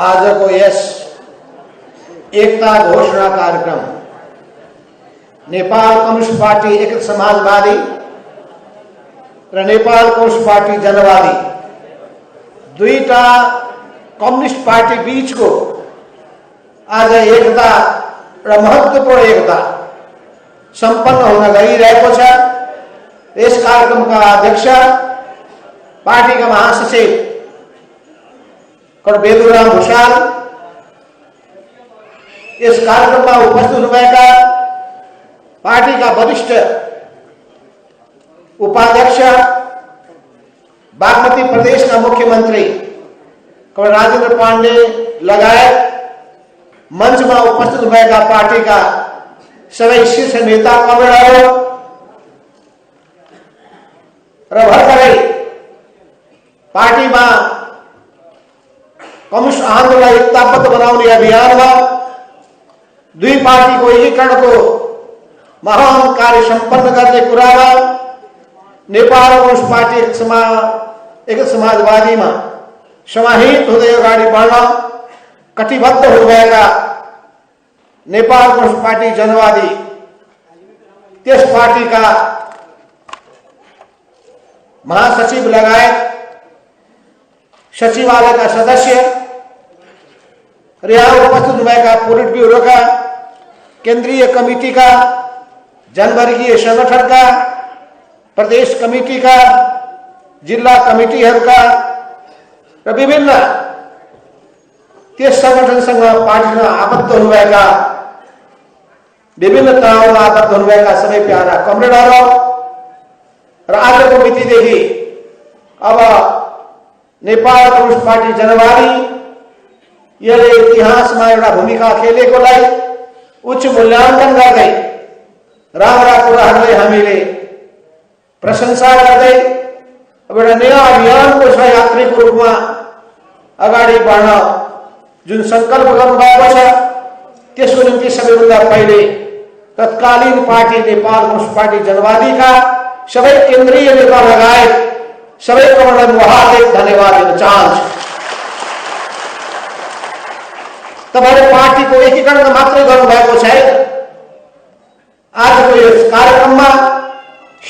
आजको यस एकता घोषणा कार्यक्रम नेपाल कम्युनिस्ट पार्टी एकीकृत समाजवादी र नेपाल कम्युनिस्ट पार्टी जनवादी दुईटा कम्युनिस्ट पार्टी बीचको आज एकता र महत्त्वपूर्ण एकता सम्पन्न हुन गइरहेको छ। यस कार्यक्रमका अध्यक्ष पार्टीका महासचिव बेदुराम भूषाल, इस कार्यक्रम में उपस्थित हुनुभएका पार्टीका वरिष्ठ उपाध्यक्ष बागमती प्रदेशका मुख्यमंत्री राजेन्द्र पाण्डे लगायत मंचमा उपस्थित हुनुभएका पार्टीका सबै शीर्ष नेता कमरेडहरू र भर्खरै पार्टीमा कम्युनिस्ट आन्दोलनलाई एकताबद्ध बनाउने अभियानमा दुई पार्टीको एकीकरणको महान कार्य सम्पन्न गर्ने कुरामा नेपाल कम्युनिस्ट पार्टी एकीकृत समाजवादीमा समाहित हुँदै अगाडि बढ्न कटिबद्ध हुनुभएका नेपाल कम्युनिस्ट पार्टी जनवादी त्यस पार्टीका महासचिव लगायत सचिवालयका सदस्य र यहाँ उपस्थित हुनुभएका पोलिट ब्युरोका केन्द्रीय कमिटीका जनवर्गीय संगठनका प्रदेश कमिटीका जिल्ला कमिटीहरूका र विभिन्न त्यस संगठनसँग पार्टीमा आबद्ध हुनुभएका विभिन्न तहमा आबद्ध हुनुभएका सबै प्यारा कमरेडहरू र आजको मितिदेखि अब नेपाल कम्युनिस्ट पार्टी जनवादी यसले इतिहासमा एउटा भूमिका खेलेकोलाई उच्च मूल्याङ्कन गर्दै राम्रा कुराहरूलाई हामीले प्रशंसा गर्दै अब एउटा नयाँ अभियानको सहयात्रीको रूपमा अगाडि बढ्न जुन संकल्प गर्नुभएको छ त्यसको निम्ति सबैभन्दा पहिले तत्कालीन पार्टी नेपाल कम्युनिस्ट पार्टी जनवादीका सबै केन्द्रीय नेता लगायत सबै कमरेडलाई हार्दिक धन्यवाद दिन चाहन्छु। तपाईले पार्टीको एकीकरण मात्रै गर्नुभएको छैन, आजको यस कार्यक्रममा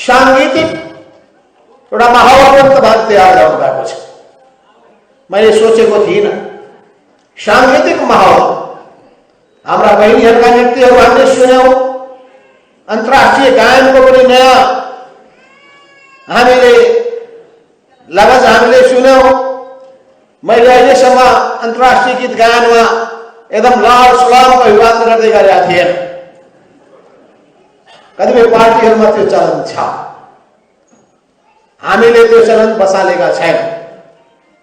सांगीतिक एउटा माहौल पनि तपाईले तयार गर्नुभएको छ। मैले सोचेको थिइनँ सांगीतिक माहौल हाम्रा बहिनीहरूका नृत्यहरू हामीले सुन्यौं, अन्तर्राष्ट्रिय गायनको पनि नयाँ हामीले लगज हामीले सुन्यौं। मैले अहिलेसम्म अन्तर्राष्ट्रिय गीत गायनमा एकदम लाड सलामको अभिवादन गर्दै गरेका थिएन। कतिपय पार्टीहरूमा त्यो चलन छ, हामीले त्यो चलन बसालेका छैन।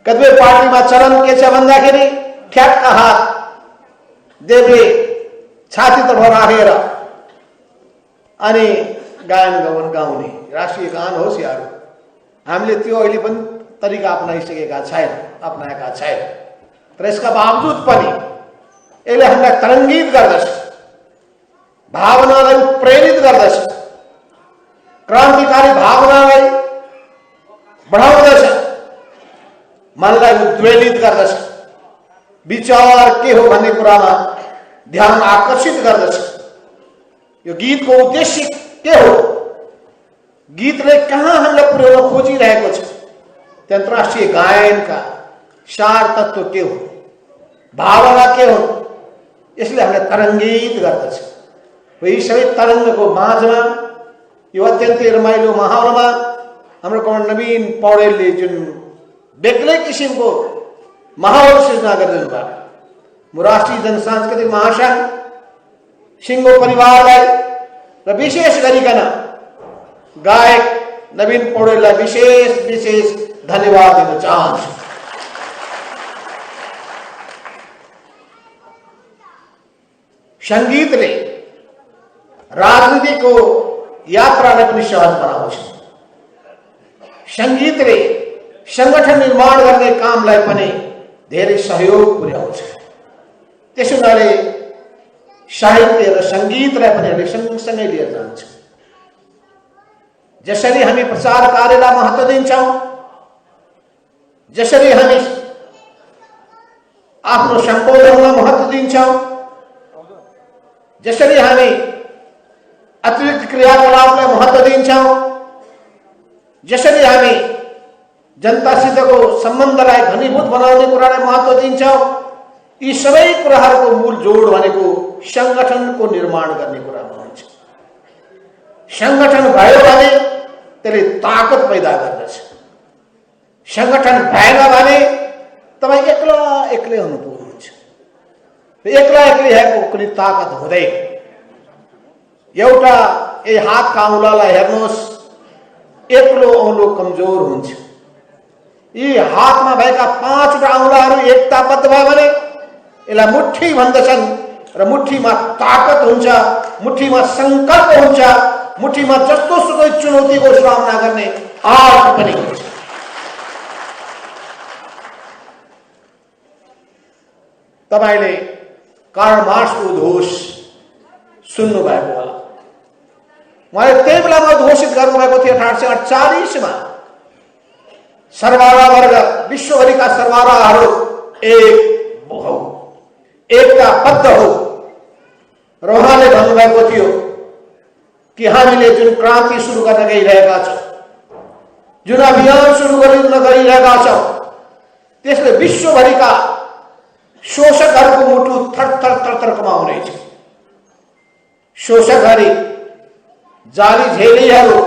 कतिपय पार्टीमा चलन के छ भन्दाखेरि ठ्याक्क हात देब्रे छातीतर्फ राखेर अनि गायन गाउने राष्ट्रिय गान होस् यार, हामीले त्यो अहिले पनि तरिका अपनाएका छैन। तर यसका बावजुद पनि यसले हामीलाई तरङ्गित गर्दछ, भावनालाई प्रेरित गर्दछ, क्रान्तिकारी भावनालाई बढाउँदछ, मनलाई उद्वेलित गर्दछ, विचार के हो भन्ने कुरामा ध्यान आकर्षित गर्दछ। यो गीतको उद्देश्य के हो, गीतले कहाँ हामीलाई पुर्याउन खोजिरहेको छ, त्यो अन्तर्राष्ट्रिय गायनका सार तत्व के हो, भावना के हो, यसले हामीलाई तरङ्गित गर्दछ। यी सबै तरङ्गको माझमा यो अत्यन्तै रमाइलो माहौलमा हाम्रो कमरेड नवीन पौडेलले जुन बेग्लै किसिमको माहौल सृजना गरिदिनु भयो, म राष्ट्रिय जनसांस्कृतिक महासंघ सिङ्गो परिवारलाई र विशेष गरिकन गायक नवीन पौडेललाई विशेष धन्यवाद दिन चाहन्छु। संगीतले राजनीतिको यात्रालाई पनि सहज बनाउँछ, संगीतले संगठन निर्माण गर्ने कामलाई पनि धेरै सहयोग पुर्याउँछ। त्यसो हुनाले साहित्य र संगीतलाई पनि सँगसँगै लिएर जान्छ। जसरी हामी प्रचार कार्यलाई महत्त्व दिन्छौं, जसरी हामी आफ्नो सम्बोधनमा महत्त्व दिन्छौँ, जसरी हामी अतिरिक्त क्रियाकलापलाई महत्त्व दिन्छौँ, जसरी हामी जनतासितको सम्बन्धलाई घनीभूत बनाउने कुरालाई महत्त्व दिन्छौँ, यी सबै कुराहरूको मूल जोड भनेको संगठनको निर्माण गर्ने कुरामा हुन्छ। संगठन भयो भने त्यसले ताकत पैदा गर्दछ। संगठन भएन भने तपाईँ एक्लै हुनुहुन्छ। एक्लै भएको कुनै ताकत हुँदैन। एउटा यही हातका औँलालाई हेर्नुहोस्, एक्लो औँलो कमजोर हुन्छ। यी हातमा भएका 5वटा औँलाहरू एकताबद्ध भयो भने यसलाई मुट्ठी भन्दछन् र मुट्ठीमा ताकत हुन्छ, मुट्ठीमा संकल्प हुन्छ, मुट्ठीमा जस्तो सुकै चुनौतीको सामना गर्ने आँट पनि हुन्छ। तपाईले कार्ल मार्क्सको उद्घोष सुन्नु भएको होला। उहाँले त्यही बेलामा उद्घोषित गर्नुभएको थियो 1848 मा, सर्वहारा वर्ग, विश्वभरिका सर्वहाराहरू एक हौ, एकताबद्ध हौ। र उहाँले भन्नुभएको थियो कि हामीले जुन क्रान्ति सुरु गर्न गइरहेका छौँ, जुन अभियान सुरु गर्न गइरहेका छौँ, त्यसले विश्वभरिका शोषकहरूको मुटु थरथर थरथर कमाउनेछ। शोषकहरू, जाली झेलीहरू,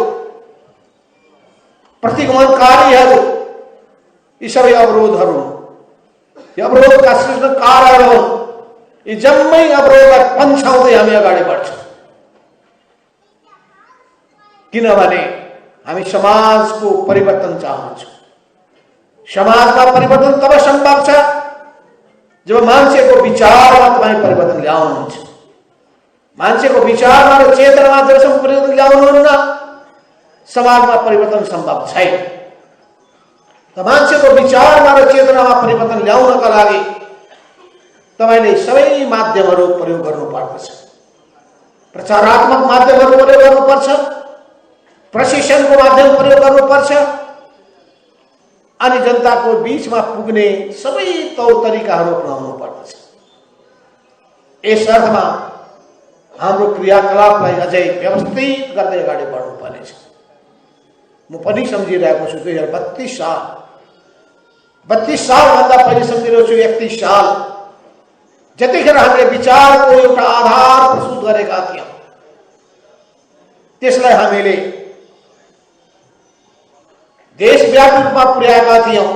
प्रतिगमनकारीहरू, यी सबै अवरोधहरू, यी अवरोधका सृजनकारहरू हुन्। यी जम्मै अवरोधलाई पन्छाउँदै हामी अगाडि बढ्छौँ, किनभने हामी समाजको परिवर्तन चाहन्छौँ। समाजमा परिवर्तन तब सम्भव छ जब मान्छेको विचारमा तपाईँ परिवर्तन ल्याउनुहुन्छ। मान्छेको विचारमा र चेतनामा जबसम्म परिवर्तन ल्याउनुहुन्न, समाजमा परिवर्तन सम्भव छैन। त मान्छेको विचारमा र चेतनामा परिवर्तन ल्याउनका लागि तपाईले सबै माध्यमहरू प्रयोग गर्नुपर्दछ। प्रचारात्मक माध्यमहरू प्रयोग गर्नुपर्छ, प्रशिक्षणको माध्यम प्रयोग गर्नुपर्छ, अनि जनताको बीचमा पुग्ने सबै तौर तरिकाहरू अपनाउनु पर्दछ। यस अर्थमा हाम्रो क्रियाकलापलाई अझै व्यवस्थित गर्दै अगाडि बढ्नु पर्नेछ। म पनि सम्झिरहेको छु 2032 साल, 32 सालभन्दा पहिले सम्झिरहेको छु 31 साल, जतिखेर हामीले विचारको एउटा आधार प्रस्तुत गरेका थियौँ, त्यसलाई हामीले देशव्यापी रूपमा पुर्याएका थियौँ।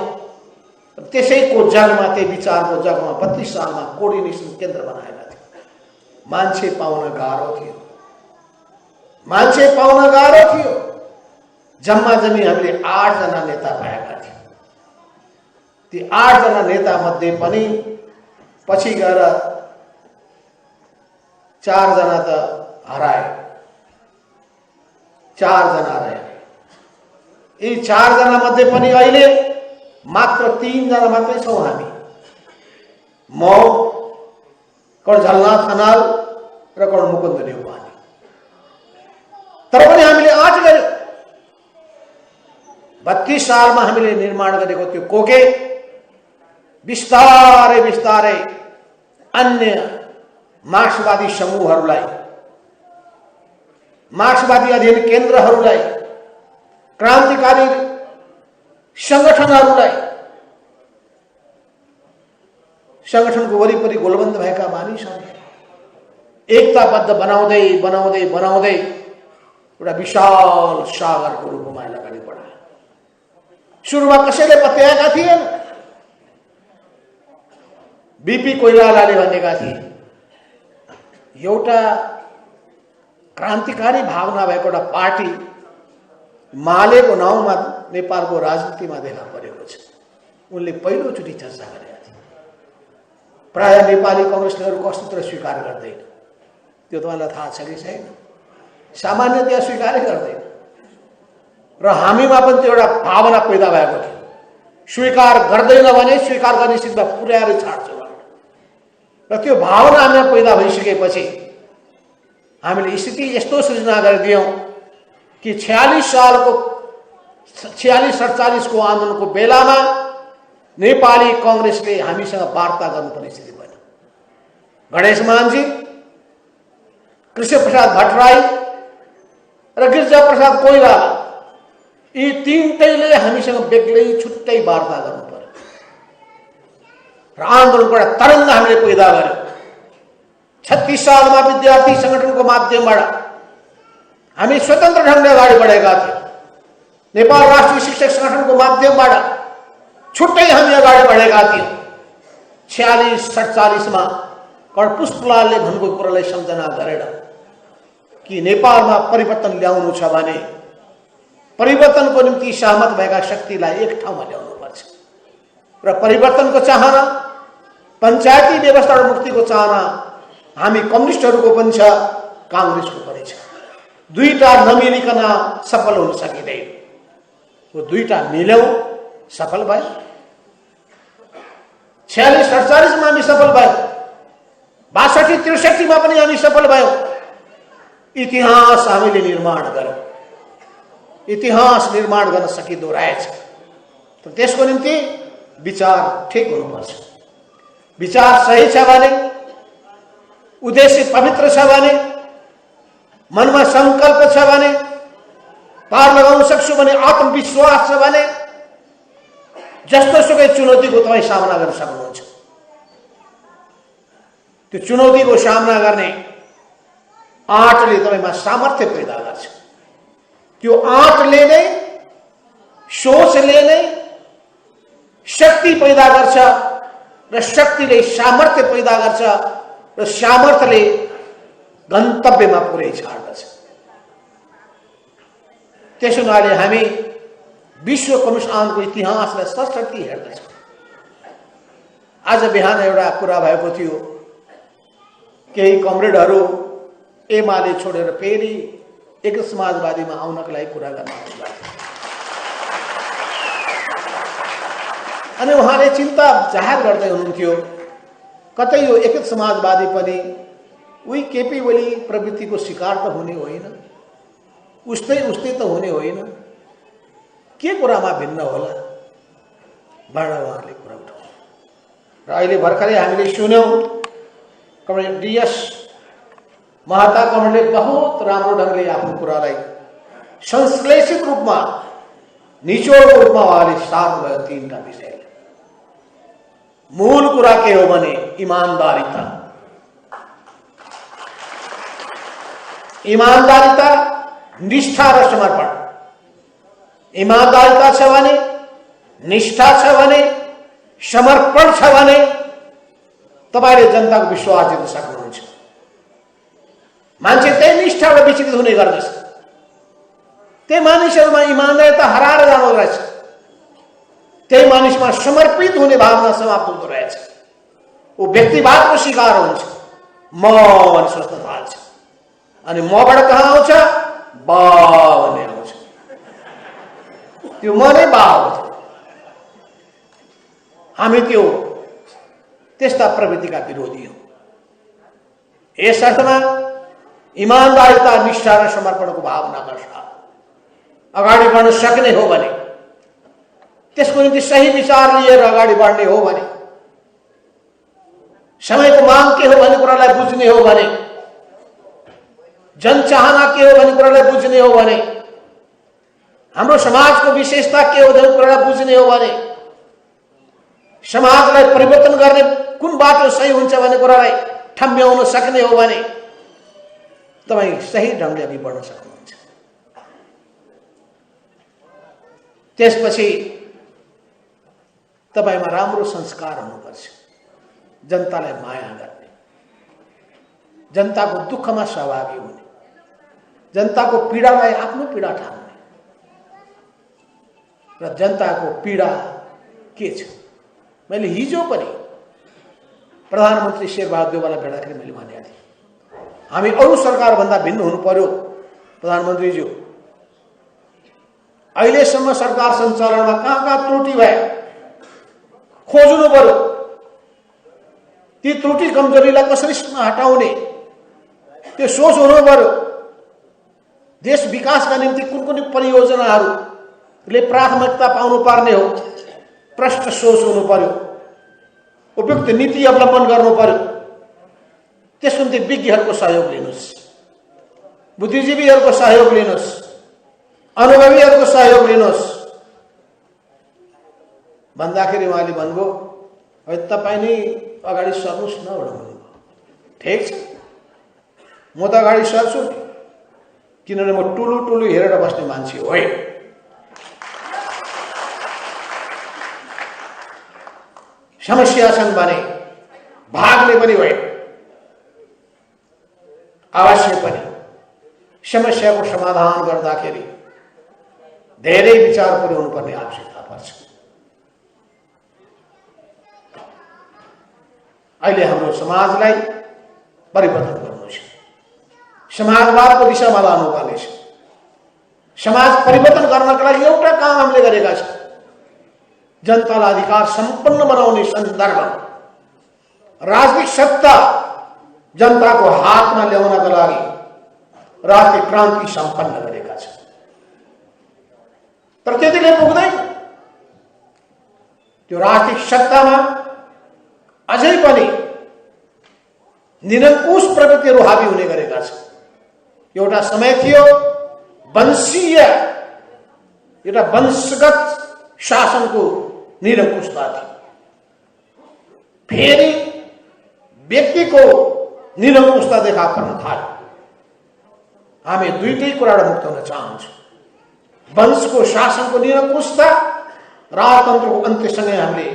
त्यसैको जगमा, त्यही विचारको जगमा 32 सालमा कोर्डिनेसन केन्द्र बनाएका थियौँ। मान्छे पाउन गाह्रो थियो, मान्छे पाउन गाह्रो थियो। जम्मा जम्मी हामीले 8 जना नेता पाएका थियौँ। ती 8 जना नेता मध्ये पनि पछि गएर 4 जना त हराए, 4 जना रहे। यी 4 जना मध्ये पनि अहिले मात्र 3 जना मात्रै छौँ हामी। म, कर्ण झलनाथ खनाल र कर्ण मुकुन्द नेउपाने। तर पनि हामीले आँट गर्यौँ। 32 सालमा हामीले निर्माण गरेको त्यो कोके बिस्तारै बिस्तारै अन्य मार्क्सवादी समूहहरूलाई, मार्क्सवादी अध्ययन केन्द्रहरूलाई, क्रान्तिकारी संगठनहरूलाई, संगठनको वरिपरि गोलबन्द भएका मानिसहरूले एकताबद्ध बनाउँदै बनाउँदै बनाउँदै एउटा विशाल सागरको रूपमा अगाडि बढायो। सुरुमा कसैले पत्याएका थिएन। बीपी कोइरालाले भनेका थिए एउटा क्रान्तिकारी भावना भएको एउटा पार्टी मालेको नाउँमा नेपालको राजनीतिमा देखा परेको छ। उनले पहिलोचोटि चर्चा गरेका थिए। प्राय नेपाली कङ्ग्रेसलेहरूको अस्तित्व स्वीकार गर्दैन। त्यो तपाईँलाई थाहा छ कि छैन? सामान्यतया स्वीकारै गर्दैन। र हामीमा पनि त्यो एउटा भावना पैदा भएको थियो, स्वीकार गर्दैन भने स्वीकार गर्ने स्थितिमा पुर्याएर छाड्छु। र त्यो भावना हामीमा पैदा भइसकेपछि हामीले स्थिति यस्तो सृजना गरिदियौँ कि 46 सालको 46-47 को आन्दोलनको बेलामा नेपाली कांग्रेसले हामीसँग वार्ता गर्नुपर्ने स्थिति बन्यो। गणेश मानजी, कृष्ण प्रसाद भट्टराई र गिरिजा प्रसाद कोइराला यी तीनटैले हामीसँग बेग्लै छुट्टै वार्ता गर्नु पर्यो र आन्दोलनको एउटा तरङ्ग हामीले पैदा गर्यो। 36 सालमा विद्यार्थी संगठनको माध्यमबाट हामी स्वतन्त्र ढङ्गले अगाडि बढेका थियौँ। नेपाल राष्ट्रिय शिक्षक संगठनको माध्यमबाट छुट्टै हामी अगाडि बढेका थियौँ। 46-47 मा पुष्पलालले भनेको कुरालाई सम्झना गरेर कि नेपालमा परिवर्तन ल्याउनु छ भने परिवर्तनको निम्ति सहमत भएका शक्तिलाई एक ठाउँमा ल्याउनुपर्छ र परिवर्तनको चाहना, पञ्चायती व्यवस्थाबाट मुक्तिको चाहना हामी कम्युनिस्टहरूको पनि छ, कांग्रेसको पनि छ। दुईटा नमिलिकन सफल हुन सकिँदैन। वो दुईटा मिल्यौं, सफल भयो। 46-48 मा हामी सफल भयो। 62-63 मा पनि हामी सफल भयो। इतिहास हामीले निर्माण गर्यौं। इतिहास निर्माण गर्न सकिँदो रहेछ। तर त्यसको निम्ति विचार ठिक हुनुपर्छ। विचार सही छ भने, उद्देश्य पवित्र छ भने, मनमा संकल्प छ भने, पार लगाउन सक्छु भने, आत्मविश्वास छ भने जस्तो सुकै चुनौतीको तपाईँ सामना गर्न सक्नुहुन्छ। त्यो चुनौतीको सामना गर्ने आँटले तपाईमा सामर्थ्य पैदा गर्छ। त्यो आँटले नै, सोचले नै शक्ति पैदा गर्छ र शक्तिले सामर्थ्य पैदा गर्छ र सामर्थ्यले गन्तव्यमा पुर्याइ छाड्दछ। त्यसो हुनाले हामी विश्व कम्युनिस्ट आन्दोलनको इतिहासलाई सशक्ति हेर्दछौँ। आज बिहान एउटा कुरा भएको थियो, केही कमरेडहरू एमाले छोडेर फेरि एक समाजवादीमा आउनको लागि कुरा गर्न लाग्यो। अनि उहाँले चिन्ता जाहेर गर्दै हुनुहुन्थ्यो, कतै यो एक समाजवादी पनि उही केपी ओली प्रवृत्तिको शिकार त हुने होइन, उस्तै त हुने होइन, के कुरामा भिन्न होला भनेर उहाँले कुरा उठाउनु। र अहिले भर्खरै हामीले सुन्यौं कमरेड डीएस महाता कमरेडले बहुत राम्रो ढङ्गले आफ्नो कुरालाई संश्लेषित रूपमा, निचोडको रूपमा उहाँले सार्नुभयो तीनटा विषयलाई। मूल कुरा के हो भने इमानदारिता। इमानदारिता, निष्ठा र समर्पण। इमानदारिता छ भने, निष्ठा छ भने, समर्पण छ भने तपाईले जनताको विश्वास जित्न सक्नुहुन्छ। मान्छे त्यही निष्ठाबाट विचलित हुने गर्दछ। त्यही मानिसहरूमा इमानदारिता हराएर जानु रहेछ। त्यही मानिसमा समर्पित हुने भावना समाप्त हुँदो रहेछ। वो व्यक्तिवादको शिकार हुन्छ, म भन्ने सोच्न थाल्छ। अनि मबाट कहाँ आउँछ? बा भन्ने आउँछ। त्यो म नै बा हुन्छ। हामी त्यो त्यस्ता प्रवृत्तिका विरोधी हौं। यस अर्थमा इमानदारिता, निष्ठा र समर्पणको भावनाका साथ अगाडि बढ्न सक्ने हो भने, त्यसको निम्ति सही विचार लिएर अगाडि बढ्ने हो भने, समयको माग के हो भन्ने कुरालाई बुझ्ने हो भने, जनचाहना के हो भन्ने कुरालाई बुझ्ने हो भने, हाम्रो समाजको विशेषता के हो भन्ने कुरालाई बुझ्ने हो भने, समाजलाई परिवर्तन गर्ने कुन बाटो सही हुन्छ भन्ने कुरालाई ठम्ब्याउन सक्ने हो भने तपाईं सही ढङ्गले अघि बढ्न सक्नुहुन्छ। त्यसपछि तपाईमा राम्रो संस्कार हुनुपर्छ। जनतालाई माया गर्ने, जनताको दुःखमा सहभागी हुने, जनताको पीडालाई आफ्नो पीडा ठान्ने। र जनताको पीडा के छ? मैले हिजो पनि प्रधानमन्त्री शेरबहादुर देउवालाई भेट्दाखेरि मैले भनेको थिएँ, हामी अरू सरकारभन्दा भिन्न हुनु पर्यो प्रधानमन्त्रीज्यू। अहिलेसम्म सरकार सञ्चालनमा कहाँ त्रुटि भए खोज्नु पर्यो। ती त्रुटि कमजोरीलाई कसरी हटाउने त्यो सोच हुनु पर्यो। देश विकासका निम्ति कुन कुन परियोजनाहरूले प्राथमिकता पाउनु पर्ने हो प्रश्न सोच हुनु पर्यो, उपयुक्त नीति अवलम्बन गर्नु पर्यो। त्यसको निम्ति विज्ञहरूको सहयोग लिनुहोस्, बुद्धिजीवीहरूको सहयोग लिनुहोस्, अनुभवीहरूको सहयोग लिनुहोस् भन्दाखेरि उहाँले भन्नुभयो, तपाईँ नै अगाडि सर्नुहोस् न भन्नुभयो। ठिक छ, म त अगाडि सर्छु नि, किनभने म टुलु टुलु हेरेर बस्ने मान्छे होइन। समस्या छन् भने भाग्ने पनि होइन, अवश्य पनि समस्याको समाधान गर्दाखेरि धेरै विचार पुर्याउनु पर्ने आवश्यकता पर्छ। अहिले हाम्रो समाजलाई परिवर्तन गर्नु छ, समाजवादको दिशामा लानुपर्ने छ। समाज परिवर्तन गर्नका लागि एउटा काम हामीले गरेका छौँ, जनतालाई अधिकार सम्पन्न बनाउने सन्दर्भमा राजनीतिक सत्ता जनताको हातमा ल्याउनका लागि राजनीतिक क्रान्ति सम्पन्न गरेका छौँ। तर त्यतिले पुग्दैन, त्यो राजनीतिक सत्तामा अझै पनि निरङ्कुश प्रवृत्तिहरू हावी हुने गरेका छन्। एउटा समय थियो वंशीय, एउटा वंशगत शासनको निरङ्कुशता थियो, फेरि व्यक्तिको निरङ्कुशता देखा पर्न थाल्यो। हामी दुईटै कुराबाट मुक्त हुन चाहन्छौँ, वंशको शासनको निरङ्कुशता, राजतन्त्रको अन्त्यसँगै हामीले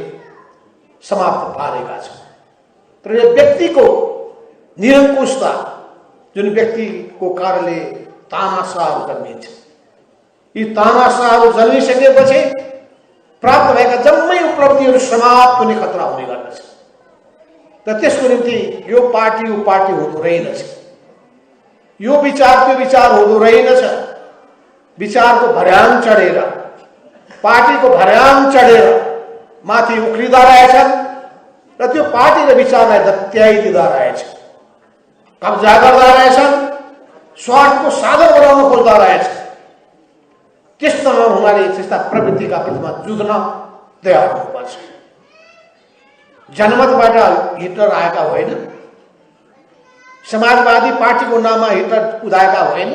समाप्त पारेका छौँ। तर यो व्यक्तिको निरङ्कुशता, जुन व्यक्तिको कारणले तानाशाहहरू जन्मिन्छ, यी तानाशाहहरू जन्मिसकेपछि प्राप्त भएका जम्मै उपलब्धिहरू समाप्त हुने खतरा हुने गर्दछ। त त्यसको निम्ति यो पार्टी हुँदो रहेनछ, यो विचार त्यो विचार हुँदो रहेनछ। विचारको भर्याङ चढेर, पार्टीको भर्याङ चढेर माथि उक्लिँदा रहेछन् र त्यो पार्टी र विचारलाई दत्याइदिँदा रहेछ, कब्जा गर्दा रहेछन्, स्वार्थको साधन बनाउन खोज्दा रहेछ। त्यस्तो नहुनाले त्यस्ता प्रवृत्तिका प्रतिमा जुझ्न तयार हुनुपर्छ। जनमतबाट हिटलर आएका होइन, समाजवादी पार्टीको नाममा हिटलर उदाएका होइन,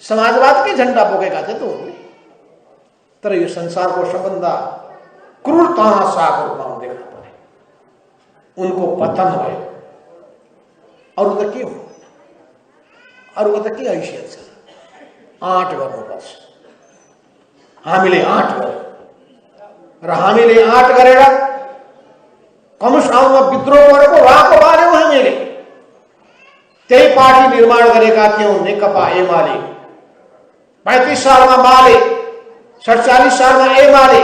समाजवादकै झण्डा बोकेका थिए त उनले। तर यो संसारको सबभन्दा क्रूर तानाशाहको रूपमा देखा परे, उनको पतन भयो। अरू त के हो, अरूको त के हैसियत छ? आँट गर्नुपर्छ। हामीले आँट गर्यौँ र हामीले आँट गरेर कम्युनिस्ट ठाउँमा विद्रोह गरेको राको बार्यौँ। हामीले त्यही पार्टी निर्माण गरेका थियौँ, नेकपा एमाले। 35 सालमा माले, 47 सालमा एमाले,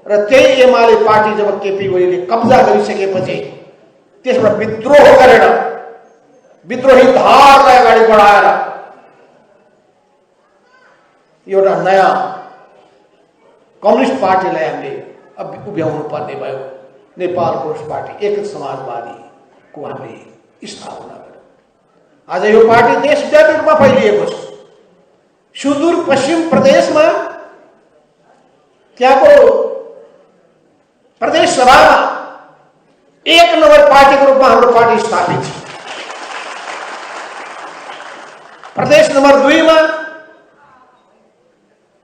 र त्यही एमाले पार्टी जब केपी ओलीले कब्जा गरिसकेपछि त्यसबाट विद्रोह गरेर, विद्रोही धारलाई अगाडि बढाएर एउटा नयाँ कम्युनिस्ट पार्टीलाई हामीले उभ्याउनु पर्ने भयो। नेपाल कम्युनिस्ट पार्टी, एक समाजवादीको हामीले स्थापना गर्यौँ। आज यो पार्टी देशव्यापी रूपमा फैलिएको छ। सुदूर पश्चिम प्रदेशमा त्यहाँको प्रदेश सभामा 1 नम्बर पार्टीको रूपमा हाम्रो पार्टी स्थापित छ। प्रदेश नम्बर 2 मा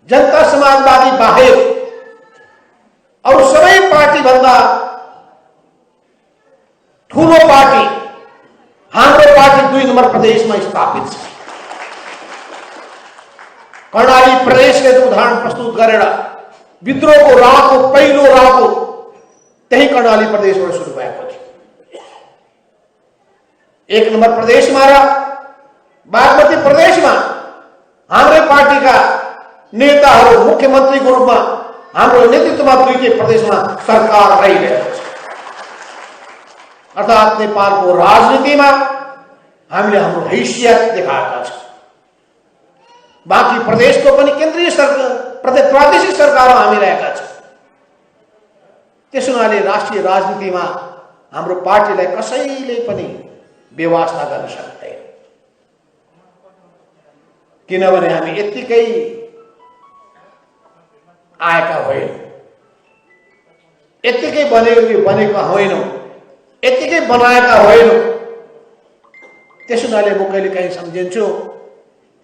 जनता समाजवादी बाहेक अरू सबै पार्टी भन्दा ठूलो पार्टी हाम्रो पार्टी 2 नम्बर प्रदेशमा स्थापित छ। कर्णाली प्रदेशले उदाहरण प्रस्तुत गरेर विद्रोहको राहको पहिलो राहको त्यही कर्णाली प्रदेशबाट सुरु भएको थियो। 1 नम्बर प्रदेशमा र बागमती प्रदेशमा हाम्रै पार्टीका नेताहरू मुख्यमन्त्रीको रूपमा हाम्रो नेतृत्वमा दुईटै प्रदेशमा सरकार रहिरहेको छ। अर्थात् नेपालको राजनीतिमा हामीले हाम्रो हैसियत देखाएका छौँ। बाँकी प्रदेशको पनि केन्द्रीय सरकार, प्रादेशिक सरकारमा हामी रहेका छौँ। त्यसो हुनाले राष्ट्रिय राजनीतिमा हाम्रो पार्टीलाई कसैले पनि व्यवस्था गर्न सक्दैन, किनभने हामी यत्तिकै आएका होइनौँ। यत्तिकै बनेका होइनौँ, यत्तिकै बनाएका होइनौँ। त्यस हुनाले म कहिले काहीँ सम्झिन्छु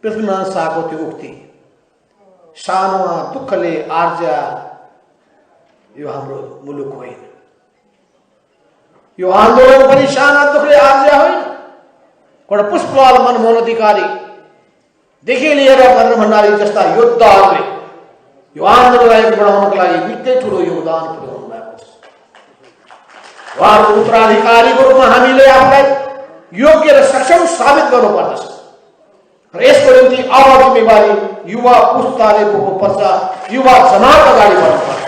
पृथ्वीनारायण शाहको त्यो उक्ति, सानोमा दुःखले आर्जा यो हाम्रो मुलुक होइन। यो आन्दोलन पनि साना दुःखले आर्जा होइन। एउटा पुष्पलाल मनमोहन अधिकारीदेखि लिएर भद्र भण्डारी जस्ता योद्धाहरूले यो आन्दोलनलाई बढाउनको लागि निकै ठुलो योगदान पुर्याउनु भएको छ। उहाँहरूको उत्तराधिकारीको रूपमा हामीले आफूलाई योग्य र सक्षम साबित गर्नुपर्दछ र यसको निम्ति अब जिम्मेवारी युवा पुस्ताले बोक्नुपर्छ, युवा जमात अगाडि बढ्नुपर्छ।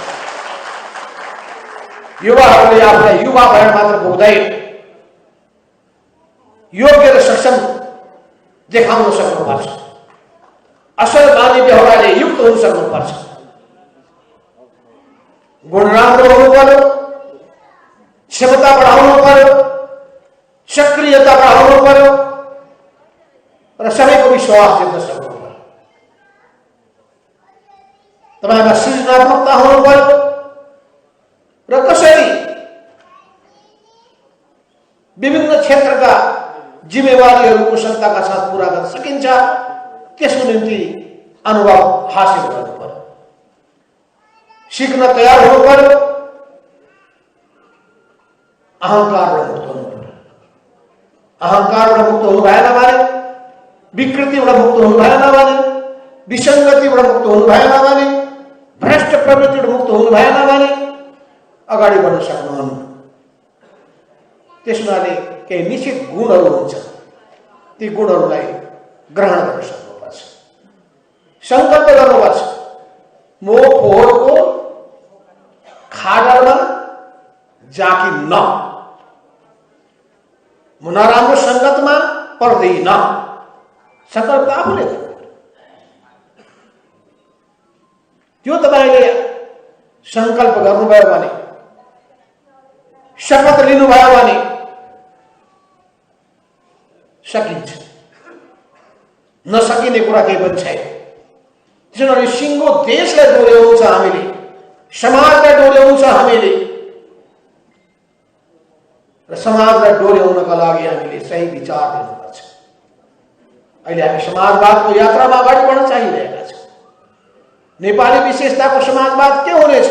युवाहरूले आफूलाई युवा भएर मात्र बोक्दैन, योग्य र सक्षम देखाउन सक्नुपर्छ, असल बानी व्यवहारले युक्त हुन सक्नुपर्छ, गुण राम्रो हुनु पर्यो, क्षमता बढाउनु पर्यो, सक्रियता बढाउनु पर्यो र सबैको विश्वास जित्न सक्नु पर्यो। तपाईमा सृजनात्मकता हुनु पर्यो र कसरी विभिन्न क्षेत्रका जिम्मेवारीहरू कुशलताका साथ पूरा गर्न सकिन्छ त्यसको निम्ति अनुभव हासिल गर्नु पर्यो, सिक्न तयार हुनु पर्यो, अहंकारबाट मुक्त हुनु पर्यो। अहंकारबाट मुक्त हुनु भएन भने, विकृतिबाट मुक्त हुनु भएन भने, विसङ्गतिबाट मुक्त हुनु भएन भने, भ्रष्ट प्रवृत्तिबाट मुक्त हुनु भएन भने अगाडि बढ्न सक्नुहुन्न। त्यसमाले केही निश्चित गुणहरू हुन्छ, ती गुणहरूलाई ग्रहण गर्न सक्नुपर्छ, संकल्प गर्नुपर्छ। म फोहोरको खाडलमा जाकिन्न, म नराम्रो संगतमा पर्दैन, संकल्प आफूले गर्नु। त्यो तपाईले संकल्प गर्नुभयो भने, शपथ लिनुभयो भने सकिन्छ, नसकिने कुरा केही पनि छैन। त्यसैले सिङ्गो देशलाई डोर्याउँछ हामीले, समाजलाई डोर्याउँछ हामीले र समाजलाई डोर्याउनका लागि हामीले सही विचार दिनुपर्छ। अहिले हामी समाजवादको यात्रामा अगाडि बढ्न चाहिरहेका छौँ। नेपाली विशेषताको समाजवाद के हुनेछ,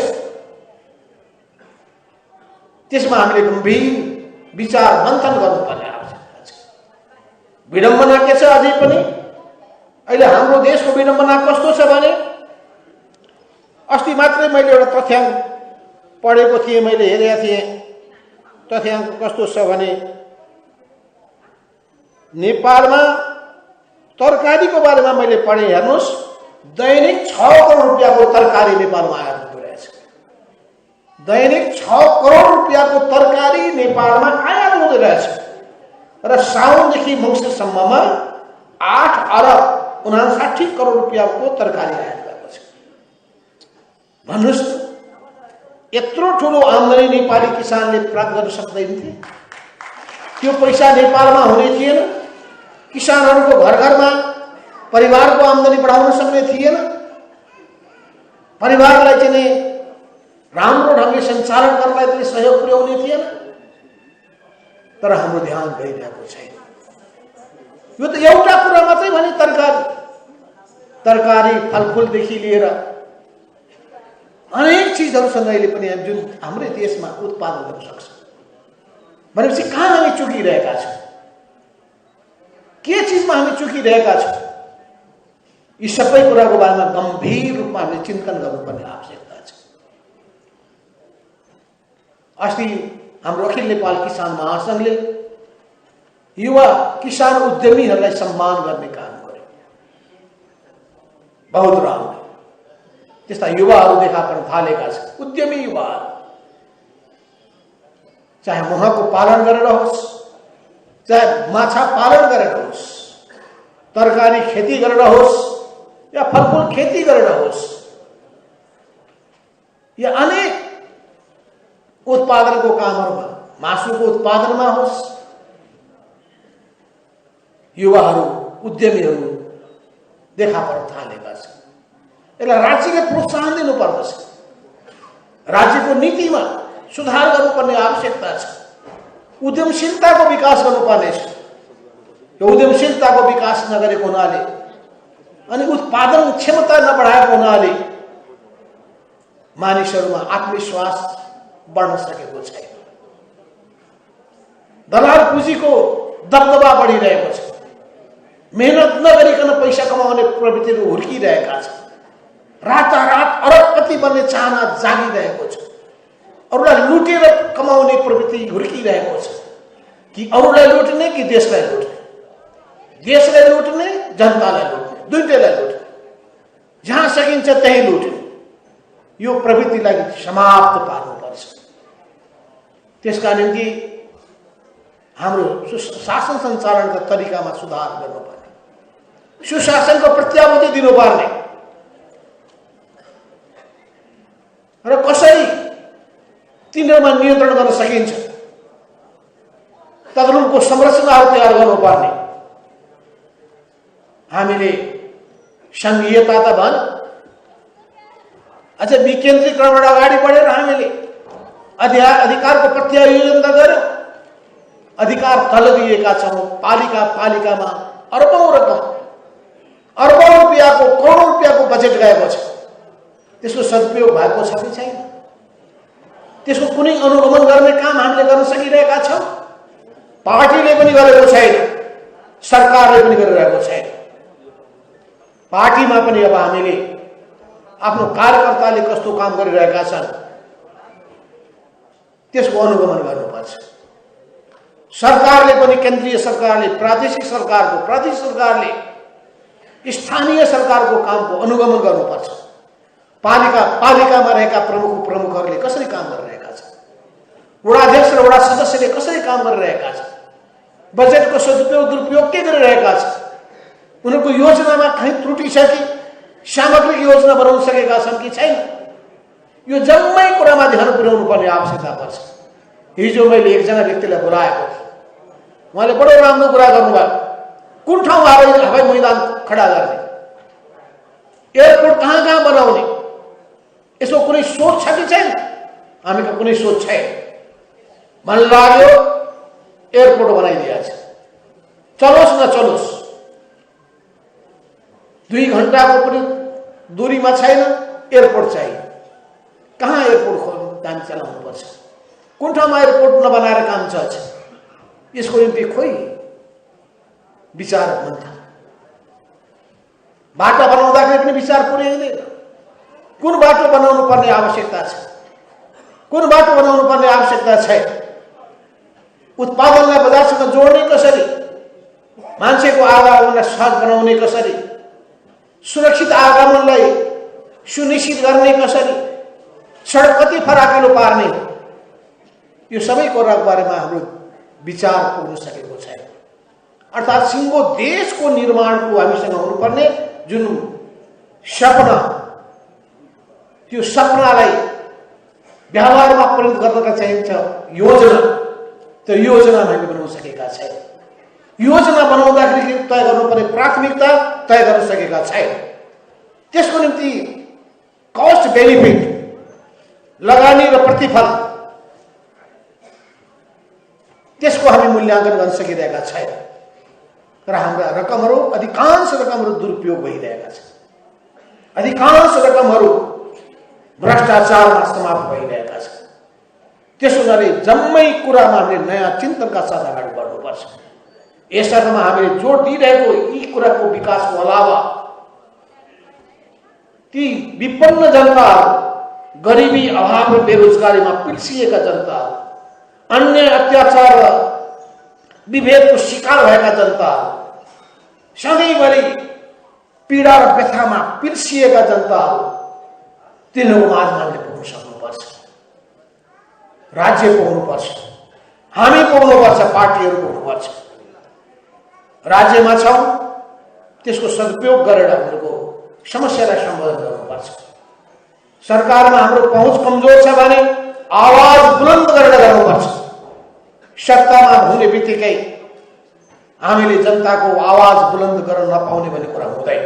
त्यसमा हामीले गम्भीर विचार मन्थन गर्नुपर्ने आवश्यकता छ। विडम्बना के छ अझै पनि? अहिले हाम्रो देशको विडम्बना कस्तो छ भने, अस्ति मात्रै मैले एउटा तथ्याङ्क पढेको थिएँ, मैले हेरेका थिएँ। तथ्याङ्क कस्तो छ भने, नेपालमा तरकारीको बारेमा मैले पढेँ, हेर्नुहोस्, दैनिक 6 करोड रुपियाँको तरकारी नेपालमा आयात हुँदैछ। दैनिक 6 करोड रुपियाँको तरकारी नेपालमा आयात हुँदै रहेछ र साउनदेखि मङ्सिरसम्ममा 8 अरब 59 करोड रुपियाँको तरकारी आयात भएको छ। भन्नुहोस्, यत्रो ठुलो आम्दानी नेपाली किसानले प्राप्त गर्न सक्दैन थिए? त्यो पैसा नेपालमा हुने थिएन? किसानहरूको घर घरमा परिवारको आम्दानी बढाउन सक्ने थिएन? परिवारलाई चाहिँ राम्रो ढङ्गले सञ्चालन गर्नलाई पनि सहयोग पुर्याउने थिएन? तर हाम्रो ध्यान गइरहेको छैन। यो त एउटा कुरा मात्रै भने, तरकारी फलफुलदेखि लिएर अनेक चिजहरूसँग अहिले पनि जुन हाम्रै देशमा उत्पादन गर्न सक्छ भनेपछि कहाँ हामी चुकिरहेका छौँ? के चिजमा हामी चुकिरहेका छौँ? यी सबै कुराको बारेमा गम्भीर रूपमा हामीले चिन्तन गर्नुपर्ने आवश्यकता छ। अस्ति हाम्रो अखिल नेपाल किसान महासङ्घले युवा किसान उद्यमीहरूलाई सम्मान गर्ने काम गर्यो। बहुत राम्रो, त्यस्ता युवाहरू देखा पर्न थालेका छन्। उद्यमी युवाहरू, चाहे महको पालन गरेर होस्, चाहे माछा पालन गरेर होस्, तरकारी खेती गरेर होस् या फलफुल खेती गरेर होस्, या अनेक उत्पादनको कामहरूमा, मासुको उत्पादनमा होस्, युवाहरू उद्यमीहरू देखा पर्न थालेका छन्। यसलाई राज्यले प्रोत्साहन दिनुपर्दछ। राज्यको नीतिमा सुधार गर्नुपर्ने आवश्यकता छ। उद्यमशीलताको विकास गर्नुपर्ने छ। यो उद्यमशीलताको विकास नगरेको हुनाले अनि उत्पादन क्षमता नबढाएको हुनाले मानिसहरूमा आत्मविश्वास बढ्न सकेको छैन। दलाल पुँजीको दबदबा बढिरहेको छ। मेहनत नगरिकन पैसा कमाउने प्रवृत्तिहरू हुर्किरहेका छन्। रातारात अरबपति बन्ने चाहना जागिरहेको छ। अरूलाई लुटेर कमाउने प्रवृत्ति हुर्किरहेको छ। कि अरूलाई लुट्ने कि देशलाई लुट्ने? देशलाई लुट्ने, जनतालाई लुट्ने, दुईटैलाई लुट्ने। जहाँ सकिन्छ त्यही लुट्ने। यो प्रवृत्तिलाई समाप्त पार्नुपर्छ। त्यसका निम्ति हाम्रो शासन सञ्चालनका तरिकामा सुधार गर्नुपर्ने, सुशासनको प्रत्याभूति दिनुपर्ने र कसरी तिनीहरूमा नियन्त्रण गर्न सकिन्छ तदनुरूपको संरचनाहरू तयार गर्नुपर्ने। हामीले संघीयता त भन, अझ विकेन्द्रीकरणबाट अगाडि बढेर हामीले अधिकारको प्रत्यायोजन त गर्यौं। अधिकार तल दिएका छौं। पालिकामा अर्बौं रकम, अर्बौं रुपियाँको, करोडौं रुपियाँको बजेट गएको छ। त्यसको सदुपयोग भएको छ कि छैन? त्यसको कुनै अनुगमन गर्ने काम हामीले गर्न सकिरहेका छौं? पार्टीले पनि गरेको छैन, सरकारले पनि गरिरहेको छैन। पार्टीमा पनि अब हामीले आफ्नो कार्यकर्ताले कस्तो काम गरिरहेका छन् त्यसको अनुगमन गर्नुपर्छ। सरकारले पनि, केन्द्रीय सरकारले, प्रादेशिक सरकारले स्थानीय सरकारको कामको अनुगमन गर्नुपर्छ। पालिकामा रहेका प्रमुखहरूले कसरी काम गरिरहेका छन्, वडाध्यक्ष र वडा सदस्यले कसरी काम गरिरहेका छन्, बजेटको सदुपयोग दुरुपयोग के गरिरहेका छन्, उनीहरूको योजनामा कहीँ त्रुटि छ कि, सामग्रिक योजना बनाउन सकेका छन् कि छैन, यो जम्मै कुरामा ध्यान पुर्याउनु पर्ने आवश्यकता पर्छ। हिजो मैले एकजना व्यक्तिलाई बोलाएको थिएँ। उहाँले बडो राम्रो कुरा गर्नुभयो। कुन ठाउँमा हवाई मैदान खडा गर्ने, एयरपोर्ट कहाँ बनाउने, यसको कुनै सोच छ कि छैन? हामीको कुनै सोच छैन। मन लाग्यो एयरपोर्ट बनाइदिएको छ, चलोस् न चलोस्। 2 घण्टाको पनि दूरीमा छैन, एयरपोर्ट चाहियो। कहाँ एयरपोर्ट काम चलाउनुपर्छ? कुन ठाउँमा एयरपोर्ट नबनाएर काम चल्छ? यसको निम्ति खोइ विचार हुन्छ। बाटो बनाउँदाखेरि पनि विचार पुर्याइँदैन। कुन बाटो बनाउनु पर्ने आवश्यकता छ, कुन बाटो बनाउनु पर्ने आवश्यकता छैन? उत्पादनलाई बजारसँग जोड्ने कसरी, मान्छेको आवागमनलाई सहज बनाउने कसरी, सुरक्षित आवागमनलाई सुनिश्चित गर्ने कसरी, सडक कति फराकिलो पार्ने, यो सबै कुराको बारेमा हाम्रो विचार पुग्न सकेको छैन। अर्थात् सिङ्गो देशको निर्माणको हामीसँग हुनुपर्ने जुन सपना, त्यो सपनालाई व्यवहारमा परिणत गर्नका चाहिन्छ योजना, त्यो योजना हामीले बनाउन सकेका छैन। योजना बनाउँदाखेरि तय गर्नुपर्ने प्राथमिकता तय गर्न सकेका छैन। त्यसको निम्ति कस्ट बेनिफिट, लगानी र प्रतिफल, त्यसको हामी मूल्याङ्कन गर्न सकिरहेका छैन। र हाम्रा रकमहरू, अधिकांश रकमहरू दुरुपयोग भइरहेका छन्। अधिकांश रकमहरू भ्रष्टाचारमा समाप्त भइरहेका छन्। त्यसो गरी जम्मै कुरामा हामीले नयाँ चिन्तनका साथ अगाडि बढ्नुपर्छ। यसर्थमा हामीले जोड दिइरहेको यी कुराको विकासको अलावा ती विपन्न जनताहरू, गरिबी, अभाव र बेरोजगारीमा पिल्सिएका जनताहरू, अन्य अत्याचार र विभेदको शिकार भएका जनताहरू, सधैँभरि पीडा र व्यथामा पिल्सिएका जनताहरू, तिनीहरूको माझमा हामीले पुग्न सक्नुपर्छ। राज्य पुग्नुपर्छ, हामी पुग्नुपर्छ, पार्टीहरू पुग्नुपर्छ। राज्यमा छौँ, त्यसको सदुपयोग गरेर उनीहरूको समस्यालाई सम्बोधन गर्नुपर्छ। सरकारमा हाम्रो पहुँच कमजोर छ भने आवाज बुलन्द गरेर गर्नुपर्छ। सत्तामा हुने बित्तिकै हामीले जनताको आवाज बुलन्द गर्न नपाउने भन्ने कुरा हुँदैन।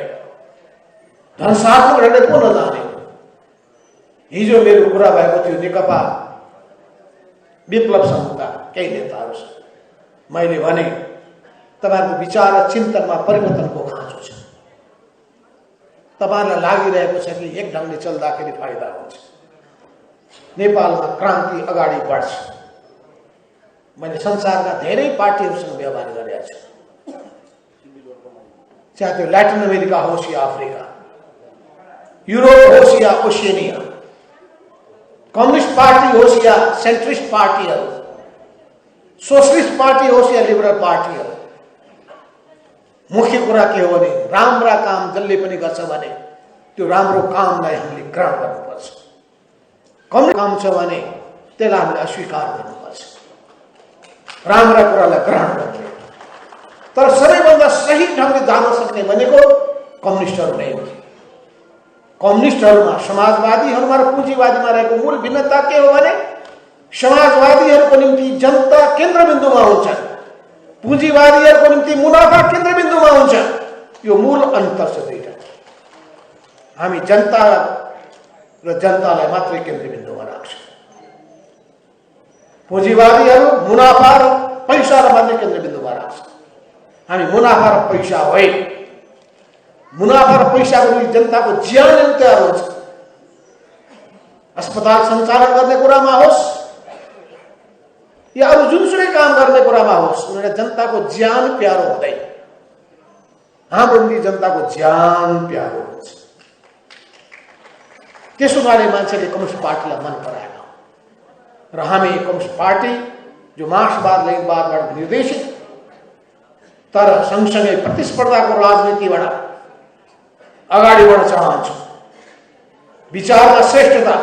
धनसाधन ढङ्गले को नजाने। हिजो मेरो कुरा भएको थियो नेकपा विप्लव समूहका केही नेताहरूसँग मैले भने तपाईहरुको विचार र चिन्तनमा परिवर्तनको खाँचो छ। तपाईहरुलाई लागिरहेको छ कि एक ढंगले चल्दाखेरि फाइदा हुन्छ, नेपालमा क्रान्ति अगाडि बढ्छ। मैले संसारका धेरै पार्टीहरूसँग व्यवहार गरेको छु, चाहे त्यो ल्याटिन अमेरिका होस् या अफ्रिका, युरोप होस् या ओसिएनिया, कम्युनिस्ट पार्टी होस् या सेन्ट्रिस्ट पार्टीहरू, सोशलिस्ट पार्टी होस् या लिबरल पार्टीहरू, मुख्य कुरा के हो भने राम्रा काम जसले पनि गर्छ भने त्यो राम्रो कामलाई हामीले ग्रहण गर्नुपर्छ। कम काम छ भने त्यसलाई हामीले अस्वीकार गर्नुपर्छ, राम्रा कुरालाई ग्रहण गर्नु। तर सबैभन्दा सही ढंगले जान सक्ने भनेको कम्युनिस्टहरू नै हो। कम्युनिस्टहरूमा, समाजवादीहरूमा र पुँजीवादीमा रहेको मूल भिन्नता के हो भने समाजवादीहरूको निम्ति जनता केन्द्रबिन्दुमा हुन्छ, पुँजीवादीहरूको निम्ति मुनाफा केन्द्रबिन्दुमा हुन्छ। यो मूल अन्तर छ दुईटा। हामी जनता र जनतालाई मात्रै केन्द्रबिन्दुमा राख्छौँ, पुँजीवादीहरू मुनाफा र पैसालाई मात्रै केन्द्रबिन्दुमा राख्छौँ। हामी मुनाफा र पैसा होइन, मुनाफा र पैसाको निम्ति जनताको ज्यान लिन तयार हुन्छ। अस्पताल सञ्चालन गर्ने कुरामा होस् या अरू जुनसुकै काम गर्ने कुरामा होस्, उनीहरूलाई जनताको ज्यान प्यारो हुँदैन। हाम्रो निम्ति जनताको ज्यान प्यारो हुन्छ। त्यसो हुनाले मान्छेले कम्युनिस्ट पार्टीलाई मन पराएन र हामी कम्युनिस्ट पार्टी जो मार्क्सवाद लेनिनवादबाट निर्देशित तर सँगसँगै प्रतिस्पर्धाको राजनीतिबाट अगाडि बढ्न चाहन्छौँ। विचारमा श्रेष्ठता,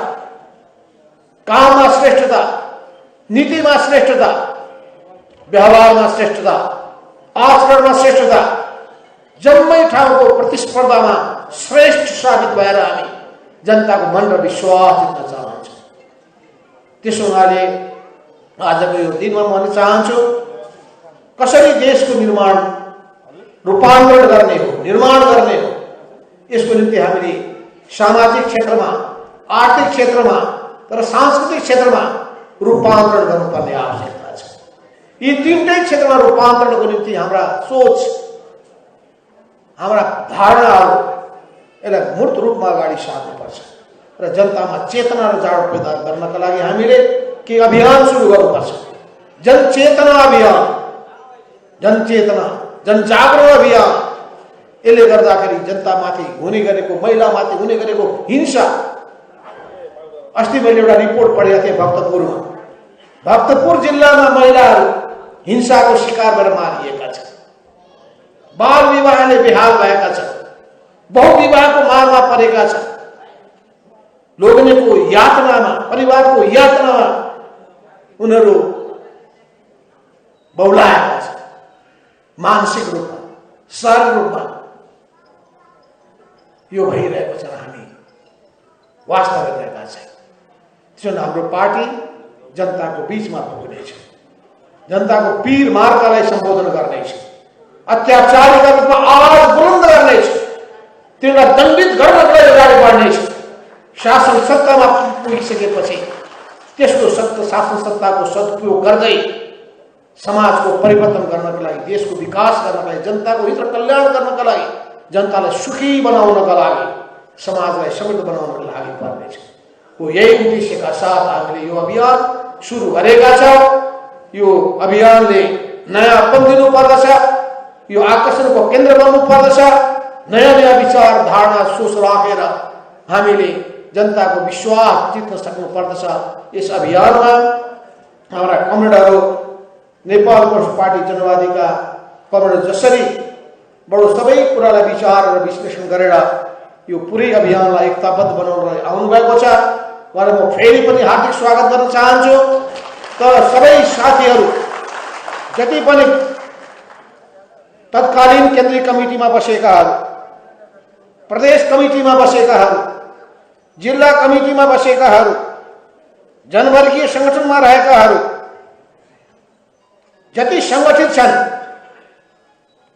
काममा श्रेष्ठता, नीतिमा श्रेष्ठता, व्यवहारमा श्रेष्ठता, आचरणमा श्रेष्ठता, जम्मै ठाउँको प्रतिस्पर्धामा श्रेष्ठ साबित भएर हामी जनताको मन र विश्वास जित्न चाहन्छौँ। त्यसो हुनाले आजको यो दिनमा म भन्न चाहन्छु, कसरी देशको निर्माण रूपान्तरण गर्ने हो, निर्माण गर्ने हो, यसको निम्ति हामीले सामाजिक क्षेत्रमा, आर्थिक क्षेत्रमा तर सांस्कृतिक क्षेत्रमा रूपान्तरण गर्नुपर्ने आवश्यकता छ। यी तीनटै क्षेत्रमा रूपान्तरणको निम्ति हाम्रा सोच, हाम्रा धारणाहरू यसलाई मूर्त रूपमा अगाडि सार्नुपर्छ र जनतामा चेतना र जाडो पैदा गर्नका लागि हामीले के अभियान सुरु गर्नुपर्छ। जनचेतना अभियान, जनचेतना, जनजागरण अभियान। यसले गर्दाखेरि जनतामाथि हुने गरेको, महिलामाथि हुने गरेको हिंसा, अस्ति मैले एउटा रिपोर्ट पढेको थिएँ भक्तपुरमा। भक्तपुर जिल्लामा महिलाहरू हिंसाको शिकार भएर मारिएका छन्, बाल विवाहले बेहाल भएका छन्, बहुविवाहको मारमा परेका छन्, लोग्नेको यातनामा, परिवारको यातनामा उनीहरू बहुलाएका छन्, मानसिक रूपमा, शारीरिक रूपमा। यो भइरहेको छ, हामी वास्ता गरिरहेका छौँ। त्यसैले हाम्रो पार्टी जनताको बीचमा पुग्नेछ, जनताको पीर मार्कालाई सम्बोधन गर्नेछ, अत्याचारीका विरुद्धमा आवाज बुलन्द गर्नेछ, तिनीलाई दण्डित गर्नको लागि अगाडि बढ्नेछ। शासन सत्तामा पुगिसकेपछि त्यसको शासन सत्ताको सदुपयोग गर्दै समाजको परिवर्तन गर्नको लागि, देशको विकास गर्नको लागि, जनताको हित र कल्याण गर्नको लागि, जनतालाई सुखी बनाउनका लागि, समाजलाई समृद्ध बनाउनको लागि पर्नेछ। हो यही उद्देश्यका साथ हामीले यो अभियान सुरु गरेका छौँ। यो अभियानले नयाँपन दिनुपर्दछ, यो आकर्षणको केन्द्र बन्नुपर्दछ। नयाँ नयाँ विचार, धारणा, सोच राखेर हामीले जनताको विश्वास जित्न सक्नुपर्दछ। यस अभियानमा हाम्रा कमरेडहरू, नेपाल कम्युनिस्ट पार्टी जनवादीका कमरेड जसरी बडो सबै कुरालाई विचार र विश्लेषण गरेर यो पुरै अभियानलाई एकताबद्ध बनाउन आउनुभएको छ, उहाँलाई म फेरि पनि हार्दिक स्वागत गर्न चाहन्छु। तर सबै साथीहरू जति पनि तत्कालीन केन्द्रीय कमिटीमा बसेकाहरू, प्रदेश कमिटीमा बसेकाहरू, जिल्ला कमिटीमा बसेकाहरू, जनवर्गीय संगठनमा रहेकाहरू, जति संगठित छन्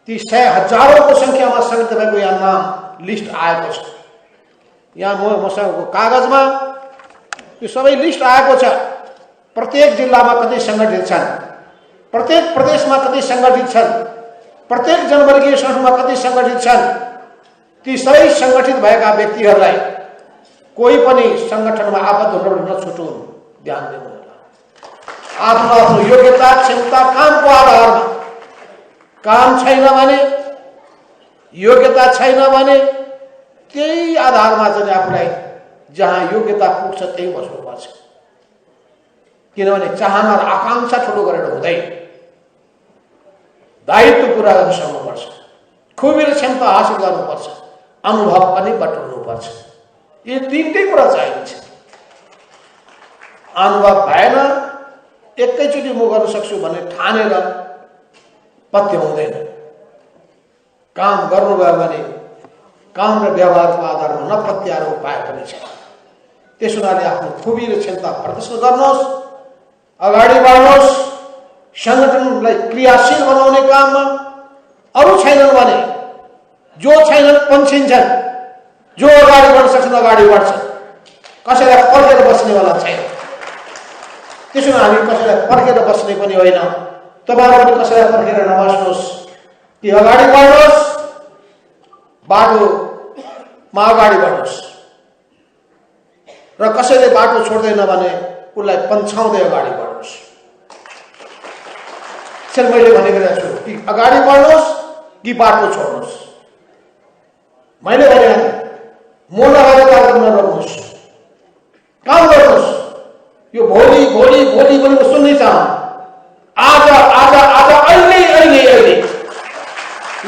ती 100,000औं संख्यामा संगठित भएको यहाँ नाम लिस्ट आएको छ। यहाँ मसँगको कागजमा त्यो सबै लिस्ट आएको छ। प्रत्येक जिल्लामा कति सङ्गठित छन्, प्रत्येक प्रदेशमा कति सङ्गठित छन्, प्रत्येक जनवर्गीय संस्थामा कति सङ्गठित छन्, ती सबै सङ्गठित भएका व्यक्तिहरूलाई कोही पनि सङ्गठनमा आबद्ध हुन नछुटुन्, ध्यान दिनु होला। आफ्नो आफ्नो योग्यता क्षमता कामको आधारमा, काम छैन भने, योग्यता छैन भने त्यही आधारमा चाहिँ आफूलाई जहाँ योग्यता पुग्छ त्यही बस्नुपर्छ। किनभने चाहना र आकांक्षा ठुलो गरेर हुँदैन, दायित्व पुरा गर्न सक्नुपर्छ, खुबी र क्षमता हासिल गर्नुपर्छ, अनुभव पनि बटुल्नुपर्छ। यो तीनटै कुरा चाहिन्छ। अनुभव भएन, एकैचोटि म गर्न सक्छु भन्ने ठानेर पत्य हुँदैन। काम गर्नुभयो भने काम र व्यवहारको आधारमा नपत्याएर उपाय पनि छ। त्यसो हुनाले आफ्नो खुबी र क्षमता प्रदर्शन गर्नुहोस्, अगाडि बढ्नुहोस्, संगठनलाई क्रियाशील बनाउने काममा। अरू छैनन् भने जो छैनन् पन्छिन्छन्, जो अगाडि बढ्न सक्छन् अगाडि बढ्छन्, कसैलाई पर्खेर बस्नेवाला छैन। त्यसो हामी कसैलाई पर्खेर बस्ने पनि होइन। तपाईहरु पनि कसैलाई पर्खेर नबस्नुहोस्, कि अगाडि बढ्नुहोस्, बाटोमा अगाडि बढ्नुहोस् र कसैले बाटो छोड्दैन भने उसलाई पन्छाउँदै अगाडि बढ्नुहोस्। त्यसैले मैले भनेको छु कि अगाडि बढ्नुहोस् कि बाटो छोड्नुहोस्। मैले भने म नगरेर कार्यक्रम नरोक्नुहोस्, काम गर्नुहोस्। यो भोलि भोलि भोलि भोलि म सुन्नै चाहन्छु। आज आज आज अहिले अहिले अहिले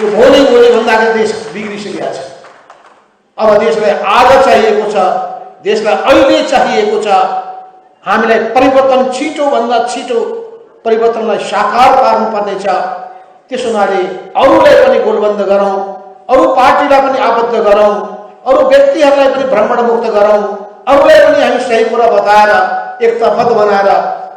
यो भोलि भोलि भन्दाखेरि देश बिग्रिसकेको छ। अब देशलाई आज चाहिएको छ, देशलाई अहिले चाहिएको छ। हामीलाई परिवर्तन छिटो भन्दा छिटो परिवर्तनलाई साकार पार्नुपर्ने छ। त्यसो हुनाले अरूलाई पनि गोलबन्द गरौँ, अरू पार्टीलाई पनि आबद्ध गरौँ, अरू व्यक्तिहरूलाई पनि भ्रमणमुक्त गरौँ, अरूलाई पनि हामी सही कुरा बताएर एकताबद्ध बनाएर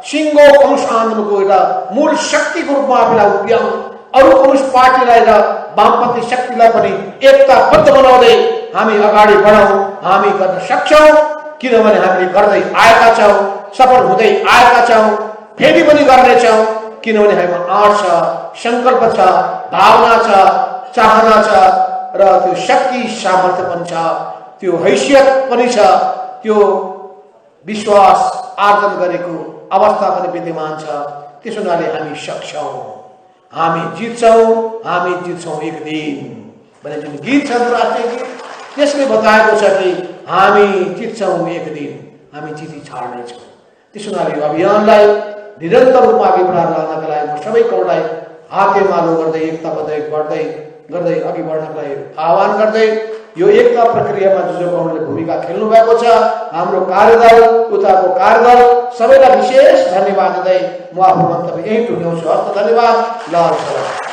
सिङ्गो कम्युनिस्ट आन्दोलनको एउटा मूल शक्तिको रूपमा आफूलाई उभ्याउँ। अरू कम्युनिस्ट पार्टीलाई र वामपन्थी शक्तिलाई पनि एकताबद्ध बनाउँदै हामी अगाडि बढौँ। हामी गर्न सक्छौँ, किनभने हामीले गर्दै आएका छौँ, सफल हुँदै आएका छौँ, फेरि पनि गर्नेछौँ। किनभने हामीमा आँट छ, सङ्कल्प छ, भावना छ, चाहना छ र त्यो शक्ति सामर्थ्य पनि छ, त्यो हैसियत पनि छ, त्यो विश्वास आर्जन गरेको अवस्था पनि विद्यमान छ। त्यसो हुनाले हामी सक्छौँ, हामी जित्छौँ, हामी जित्छौँ एक दिन भने जुन गीत छ राष्ट्रिय गीत, त्यसले बताएको छ कि हामी जित्छौँ एक दिन, हामी जिती छाड्नेछौँ। त्यसो हुनाले यो अभियानलाई निरन्तर रूपमा अघि बढाएर लानका लागि म सबैकोलाई हातेमालो गर्दै एकताबद्ध गर्दै अघि बढ्नका लागि आह्वान गर्दै यो एकता प्रक्रियामा जो कौनले भूमिका खेल्नु भएको छ, हाम्रो कार्यदल, उताको कार्यदल सबैलाई विशेष धन्यवाद दिँदै म आफ्नो मन्तव्य यही टुङ्ग्याउँछु। हस्त धन्यवाद। ल